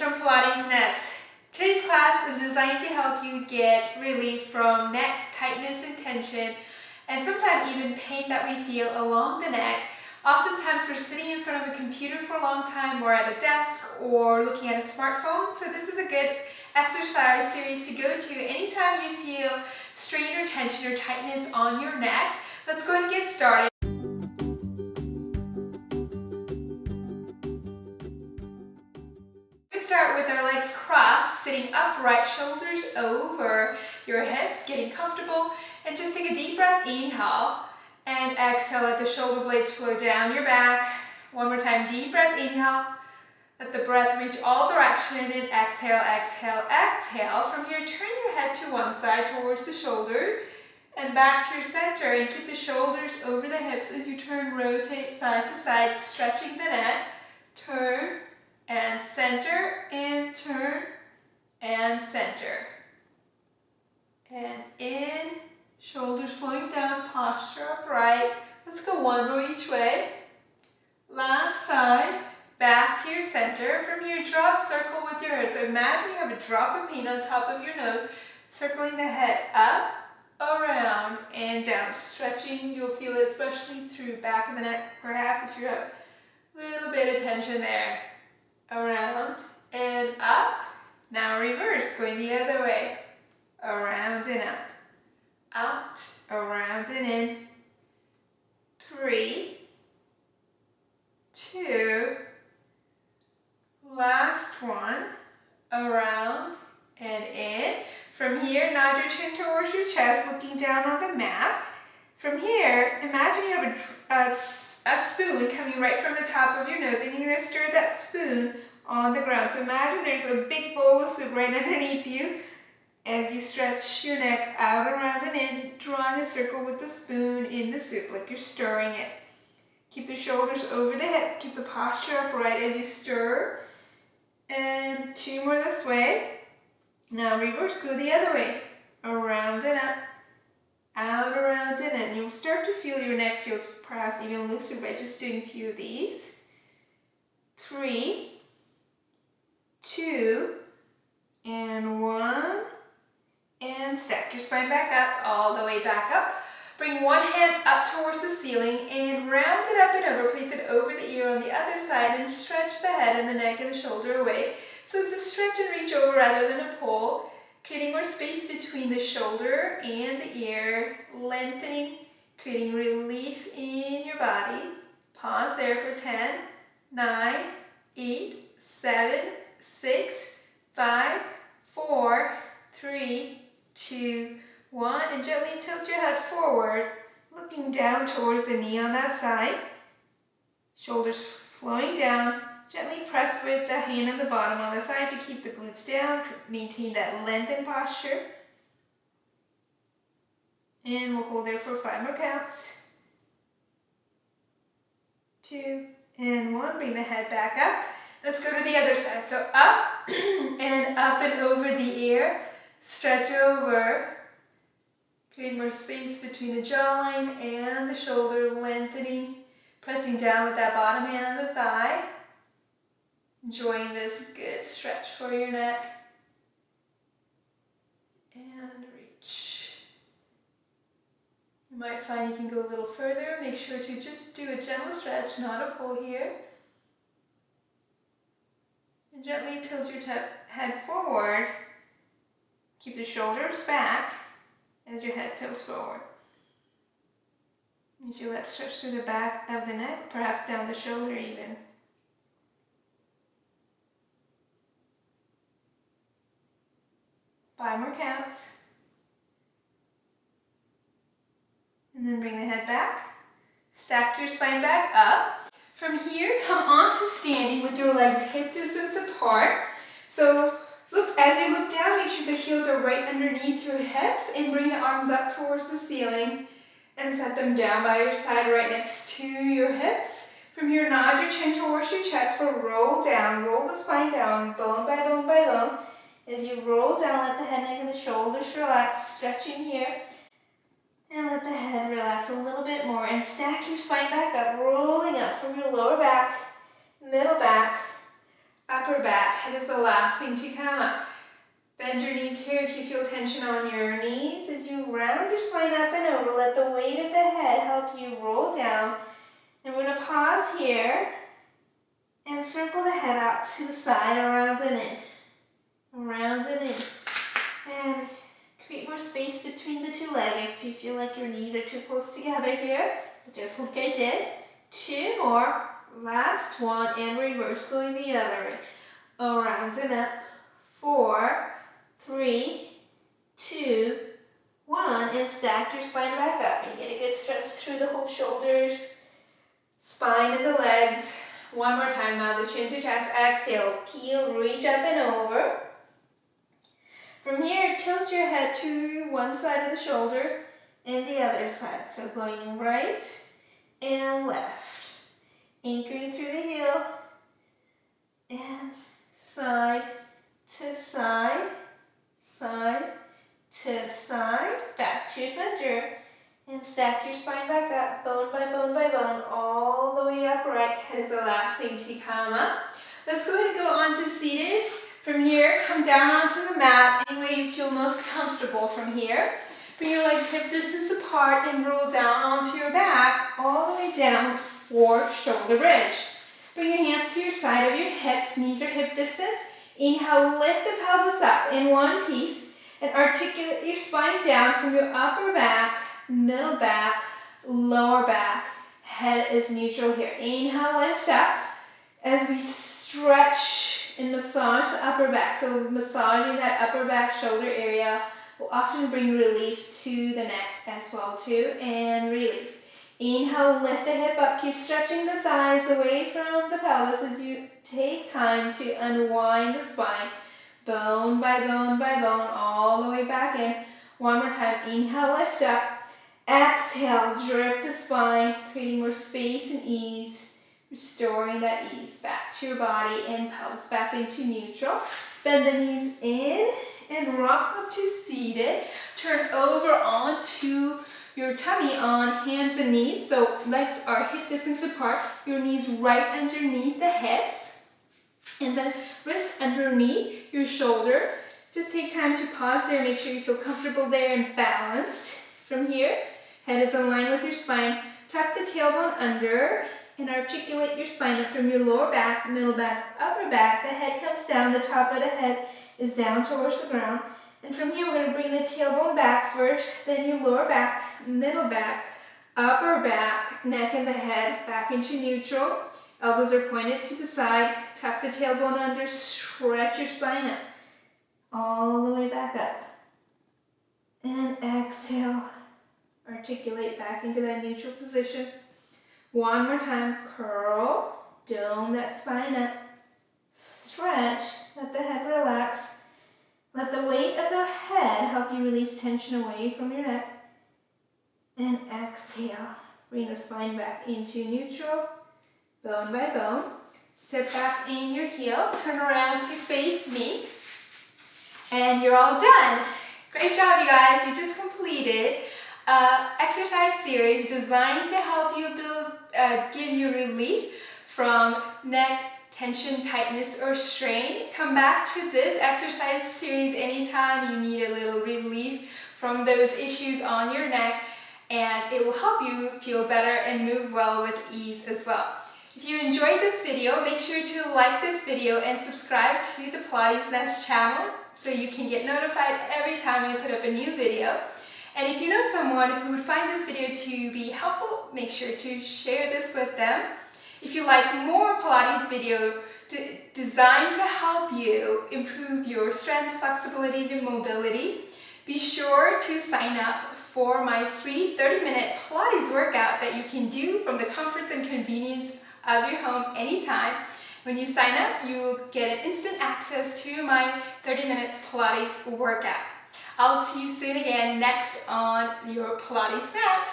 from Pilates Nest. Today's class is designed to help you get relief from neck tightness and tension, and sometimes even pain that we feel along the neck. Oftentimes we're sitting in front of a computer for a long time or at a desk or looking at a smartphone, so this is a good exercise series to go to anytime you feel strain or tension or tightness on your neck. Let's go ahead and get started. Start with our legs crossed, sitting upright, shoulders over your hips, getting comfortable, and just take a deep breath, inhale, and exhale, let the shoulder blades flow down your back. One more time, deep breath, inhale, let the breath reach all directions, and exhale, exhale, exhale. From here, turn your head to one side towards the shoulder, and back to your center, and keep the shoulders over the hips as you turn, rotate side to side, stretching the neck, turn, and center, and turn, and center. And in, shoulders flowing down, posture upright. Let's go one more each way. Last side, back to your center. From here, draw a circle with your head. So imagine you have a drop of paint on top of your nose, circling the head up, around, and down. Stretching, you'll feel it especially through back of the neck, perhaps if you have a little bit of tension there. Around and up. Now reverse, going the other way. Around and up. Out, around and in. 3, 2, last one. Around and in. From here, nod your chin towards your chest, looking down on the mat. From here, imagine you have a spoon coming right from the top of your nose, and you're going to stir that spoon on the ground. So imagine there's a big bowl of soup right underneath you as you stretch your neck out, around, and in, drawing a circle with the spoon in the soup like you're stirring it. Keep the shoulders over the hip, keep the posture upright as you stir. And 2 more this way. Now reverse, go the other way. Around and up. Out, around, and in. You'll start to feel your neck feels perhaps even looser by just doing a few of these. 3, 2, and 1. And stack your spine back up, all the way back up. Bring one hand up towards the ceiling and round it up and over. Place it over the ear on the other side and stretch the head and the neck and the shoulder away. So it's a stretch and reach over rather than a pull. Creating more space between the shoulder and the ear, lengthening, creating relief in your body. Pause there for 10, 9, 8, 7, 6, 5, 4, 3, 2, 1. And gently tilt your head forward, looking down towards the knee on that side. Shoulders flowing down. Gently press with the hand on the bottom on the side to keep the glutes down. Maintain that lengthened posture. And we'll hold there for 5 more counts. 2 and 1. Bring the head back up. Let's go to the other side. So up and up and over the ear. Stretch over. Create more space between the jawline and the shoulder, lengthening. Pressing down with that bottom hand on the thigh. Enjoying this good stretch for your neck. And reach. You might find you can go a little further. Make sure to just do a gentle stretch, not a pull here. And gently tilt your head forward. Keep the shoulders back as your head tilts forward. You feel that stretch through the back of the neck, perhaps down the shoulder even. 5 more counts. And then bring the head back. Stack your spine back up. From here, come on to standing with your legs hip distance apart. So as you look down, make sure the heels are right underneath your hips and bring the arms up towards the ceiling and set them down by your side right next to your hips. From here, nod your chin towards your chest for roll down. Roll the spine down, bone by bone by bone. As you roll down, let the head, neck, and the shoulders relax, stretching here. And let the head relax a little bit more. And stack your spine back up, rolling up from your lower back, middle back, up upper back. Head is the last thing to come up. Bend your knees here if you feel tension on your knees. As you round your spine up and over, let the weight of the head help you roll down. And we're going to pause here and circle the head out to the side, around and in. Around and in. And create more space between the two legs if you feel like your knees are too close together here. Just like I did. 2 more. Last one. And reverse, going the other way. Around and up. 4, 3, 2, 1. And stack your spine back up. You get a good stretch through the whole shoulders, spine and the legs. One more time now. The chin to chest. Exhale. Peel, reach up and over. From here, tilt your head to one side of the shoulder and the other side. So going right and left. Anchoring through the heel. And side to side. Side to side. Back to your center. And stack your spine back up, bone by bone by bone, all the way upright. Head is the last thing to come up. Let's go ahead and go on to seated. From here, come down onto the mat, any way you feel most comfortable from here. Bring your legs hip distance apart and roll down onto your back, all the way down for shoulder bridge. Bring your hands to your side of your hips, knees are hip distance. Inhale, lift the pelvis up in one piece and articulate your spine down from your upper back, middle back, lower back. Head is neutral here. Inhale, lift up as we stretch and massage the upper back. So massaging that upper back shoulder area will often bring relief to the neck as well too. And release. Inhale, lift the hip up. Keep stretching the thighs away from the pelvis as you take time to unwind the spine. Bone by bone by bone, all the way back in. One more time. Inhale, lift up. Exhale, drip the spine, creating more space and ease. Restoring that ease back to your body and pelvis back into neutral. Bend the knees in and rock up to seated. Turn over onto your tummy on hands and knees. So legs are hip distance apart. Your knees right underneath the hips. And then wrist underneath your shoulder. Just take time to pause there. Make sure you feel comfortable there and balanced. From here, head is in line with your spine. Tuck the tailbone under and articulate your spine up from your lower back, middle back, upper back. The head comes down, the top of the head is down towards the ground. And from here, we're going to bring the tailbone back first, then your lower back, middle back, upper back, neck and the head back into neutral. Elbows are pointed to the side. Tuck the tailbone under, stretch your spine up, all the way back up. And exhale, articulate back into that neutral position. One more time, curl, dome that spine up, stretch, let the head relax. Let the weight of the head help you release tension away from your neck. And exhale, bring the spine back into neutral, bone by bone. Sit back in your heel, turn around to face me, and you're all done. Great job, you guys. You just completed exercise series designed to help you give you relief from neck tension, tightness, or strain. Come back to this exercise series anytime you need a little relief from those issues on your neck, and it will help you feel better and move well with ease as well. If you enjoyed this video, make sure to like this video and subscribe to the Pilates Nest channel so you can get notified every time I put up a new video. And if you know someone who would find this video to be helpful, make sure to share this with them. If you like more Pilates video designed to help you improve your strength, flexibility, and mobility, be sure to sign up for my free 30-minute Pilates workout that you can do from the comforts and convenience of your home anytime. When you sign up, you'll get an instant access to my 30 minutes Pilates workout. I'll see you soon again next on your Pilates mat.